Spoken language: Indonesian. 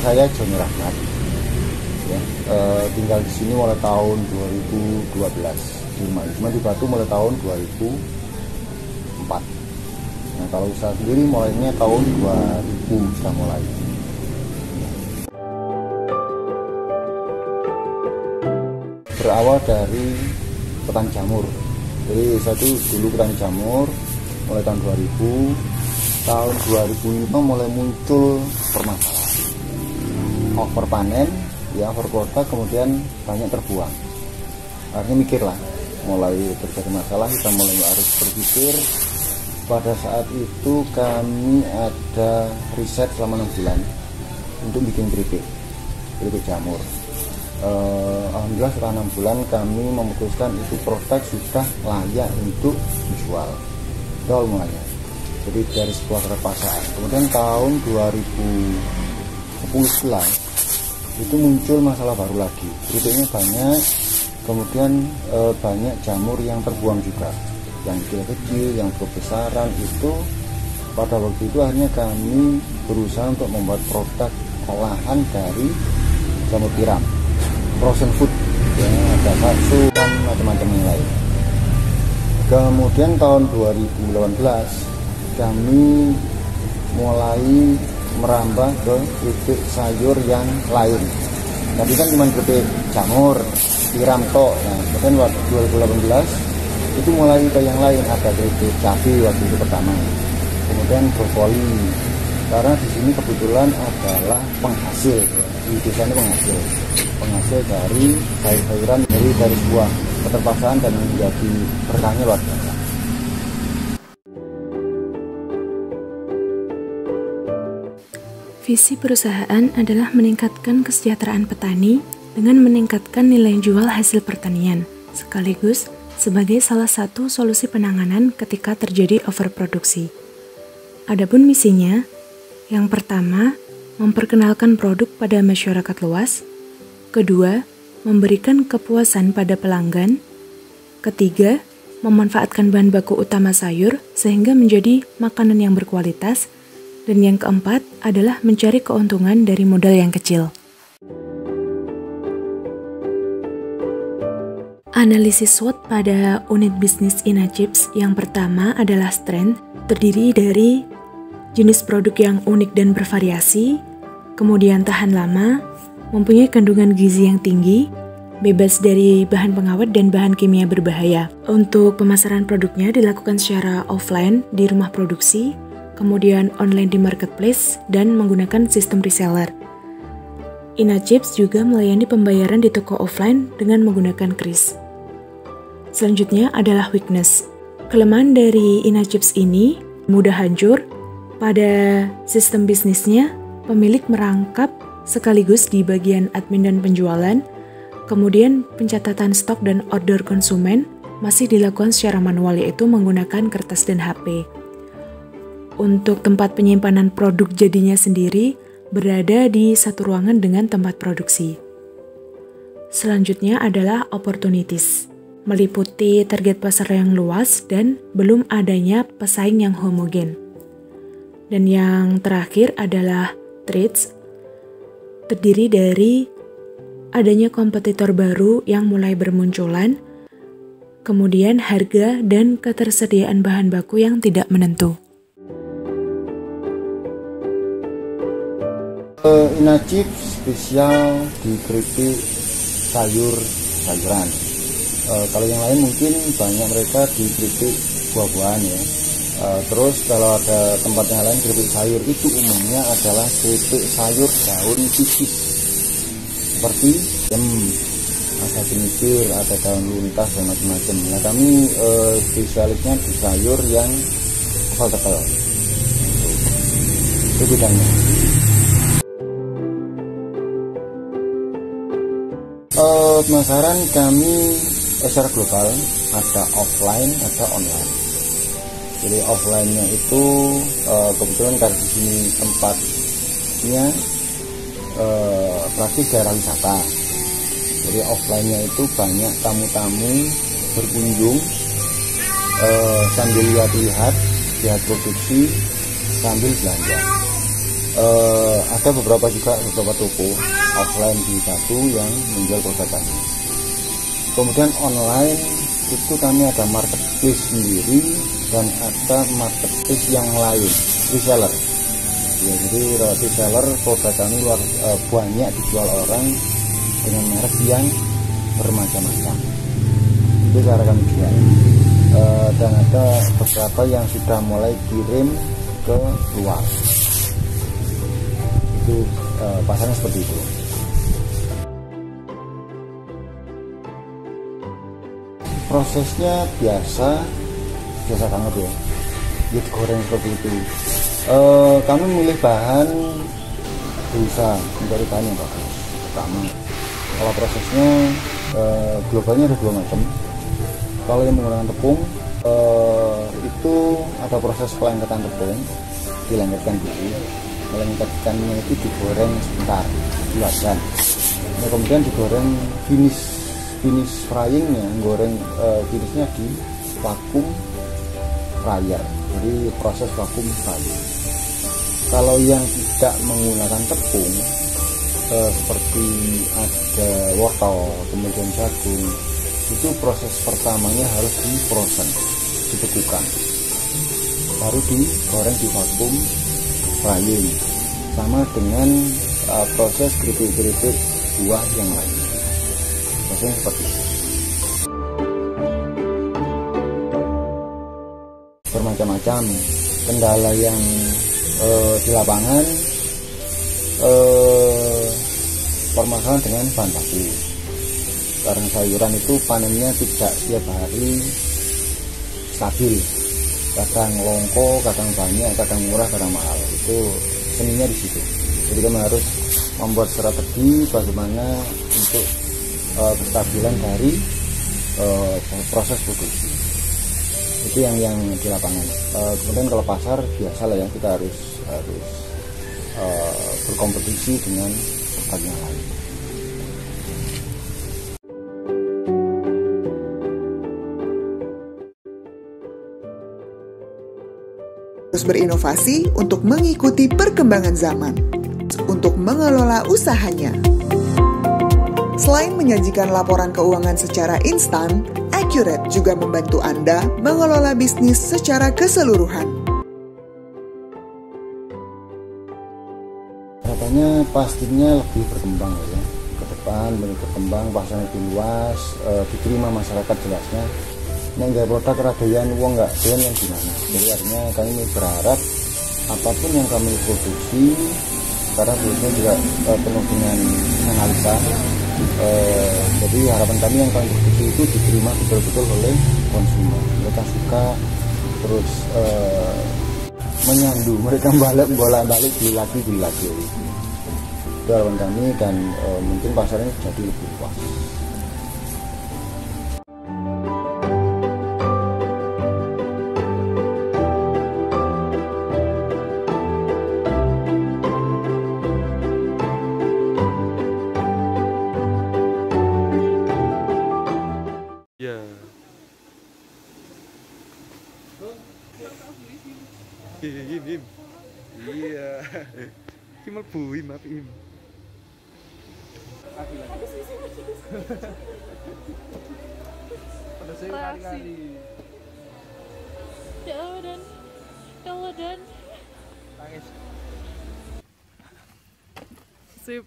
saya Joni Rahmat. Ya, tinggal di sini mulai tahun 2012. Cuma di Batu mulai tahun 2004. Nah, kalau usaha sendiri mulainya tahun 2000 sudah mulai. Berawal dari petani jamur. Jadi saya tuh dulu petani jamur mulai tahun 2000. Tahun 2005 mulai muncul permasalahan over panen, ya over quota, kemudian banyak terbuang. Akhirnya mikirlah, mulai terjadi masalah, kita mulai harus berpikir. Pada saat itu kami ada riset selama 6 bulan untuk bikin keripik jamur. Alhamdulillah setelah 6 bulan kami memutuskan itu produk sudah layak untuk dijual. Itu mulanya. Jadi dari sebuah perpasaan. Kemudian tahun 2010 itu muncul masalah baru lagi. Keripiknya banyak, kemudian banyak jamur yang terbuang juga, yang kecil-kecil, yang kebesaran. Itu pada waktu itu akhirnya kami berusaha untuk membuat produk olahan dari jamur tiram, frozen food, ya, ada bakso dan macam-macam yang lain. Kemudian tahun 2018 kami mulai merambah ke keripik sayur yang lain. Tadi kan cuma keripik jamur, tiram tok. Nah, kemudian waktu 2018 itu mulai ke yang lain, ada keripik cabai waktu itu pertama. Kemudian brokoli. Karena di sini kebetulan adalah penghasil, di desa ini penghasil dari sayur-sayuran dari sebuah keterpaksaan dan menjadi berkahnya luar biasa. Visi perusahaan adalah meningkatkan kesejahteraan petani dengan meningkatkan nilai jual hasil pertanian, sekaligus sebagai salah satu solusi penanganan ketika terjadi overproduksi. Adapun misinya, yang pertama, memperkenalkan produk pada masyarakat luas. Kedua, memberikan kepuasan pada pelanggan. Ketiga, memanfaatkan bahan baku utama sayur sehingga menjadi makanan yang berkualitas. Dan yang keempat adalah mencari keuntungan dari modal yang kecil. Analisis SWOT pada unit bisnis Inachips yang pertama adalah strength, terdiri dari jenis produk yang unik dan bervariasi, kemudian tahan lama, mempunyai kandungan gizi yang tinggi, bebas dari bahan pengawet dan bahan kimia berbahaya. Untuk pemasaran produknya dilakukan secara offline di rumah produksi, kemudian online di marketplace, dan menggunakan sistem reseller. Inachips juga melayani pembayaran di toko offline dengan menggunakan kris. Selanjutnya adalah weakness. Kelemahan dari Inachips ini mudah hancur. Pada sistem bisnisnya, pemilik merangkap sekaligus di bagian admin dan penjualan, kemudian pencatatan stok dan order konsumen masih dilakukan secara manual, yaitu menggunakan kertas dan HP. Untuk tempat penyimpanan produk jadinya sendiri berada di satu ruangan dengan tempat produksi. Selanjutnya adalah opportunities, meliputi target pasar yang luas dan belum adanya pesaing yang homogen. Dan yang terakhir adalah threats, terdiri dari adanya kompetitor baru yang mulai bermunculan, kemudian harga dan ketersediaan bahan baku yang tidak menentu. Inachips spesial di keripik sayuran. Kalau yang lain mungkin banyak mereka di keripik buah-buahan ya. Terus kalau ada tempat yang lain keripik sayur, itu umumnya adalah keripik sayur daun tipis seperti ada jenisir, ada daun luntas dan macam-macam. Nah, kami spesialisnya di sayur yang tebal. Itu bedanya. Pemasaran kami secara global, ada offline, ada online. Jadi offline-nya itu kebetulan karena di sini tempatnya praktis daerah wisata. Jadi offline-nya itu banyak tamu-tamu berkunjung sambil lihat produksi sambil belanja. Ada beberapa toko offline di Batu yang menjual produk kami. Kemudian online itu kami ada marketplace sendiri dan ada marketplace yang lain, reseller. Ya, jadi reseller produk kami banyak dijual orang dengan merek yang bermacam-macam. Itu cara kami jual. Dan ada beberapa yang sudah mulai kirim ke luar. Itu pasarnya seperti itu. Prosesnya biasa banget ya, digoreng seperti itu. Kami milih bahan, berusaha mencari bahan yang bagus. Pertama, kalau prosesnya globalnya ada 2 macam. Kalau yang menggunakan tepung, itu ada proses pelengketan tepung, dilengketkan dulu. Melengketkannya itu digoreng sebentar, diluarkan. Nah, kemudian digoreng finish fryingnya, goreng finishnya di vakum fryer, jadi proses vakum frying. Kalau yang tidak menggunakan tepung, seperti ada wortel, kemudian jagung, itu proses pertamanya harus di-frozen, dibekukan, baru digoreng di vakum frying, sama dengan proses keripik-keripik buah yang lain. Prosesnya seperti itu. Bermacam-macam kendala yang di lapangan, permasalahan dengan bahan baku. Karena sayuran itu panennya tidak setiap hari stabil, kadang longko, kadang banyak, kadang murah, kadang mahal. Itu seninya di situ. Jadi kami harus membuat strategi bagaimana untuk kestabilan dari proses produksi. Itu yang di lapangan. Kemudian kalau pasar biasa lah ya, kita harus berkompetisi dengan produk yang lain. Terus berinovasi untuk mengikuti perkembangan zaman, untuk mengelola usahanya. Selain menyajikan laporan keuangan secara instan, Accurate juga membantu Anda mengelola bisnis secara keseluruhan. Harapannya pastinya lebih berkembang ya, ke depan lebih berkembang, pasarnya lebih luas, diterima masyarakat jelasnya. Nggak produk keradoyan uang nggak doyan yang gimana. Jadi artinya kami berharap apapun yang kami produksi, karena biasanya juga penuh dengan analisa. Jadi harapan kami yang kami produksi itu diterima betul-betul oleh konsumen. Mereka suka, terus menyandu, mereka bolak-balik beli lagi. Itu harapan kami, dan mungkin pasarnya jadi lebih luas. Im. Iya. Ki mlebu Im, maaf Im. Pada saya kali-kali. Ya Allah dan nangis. sip.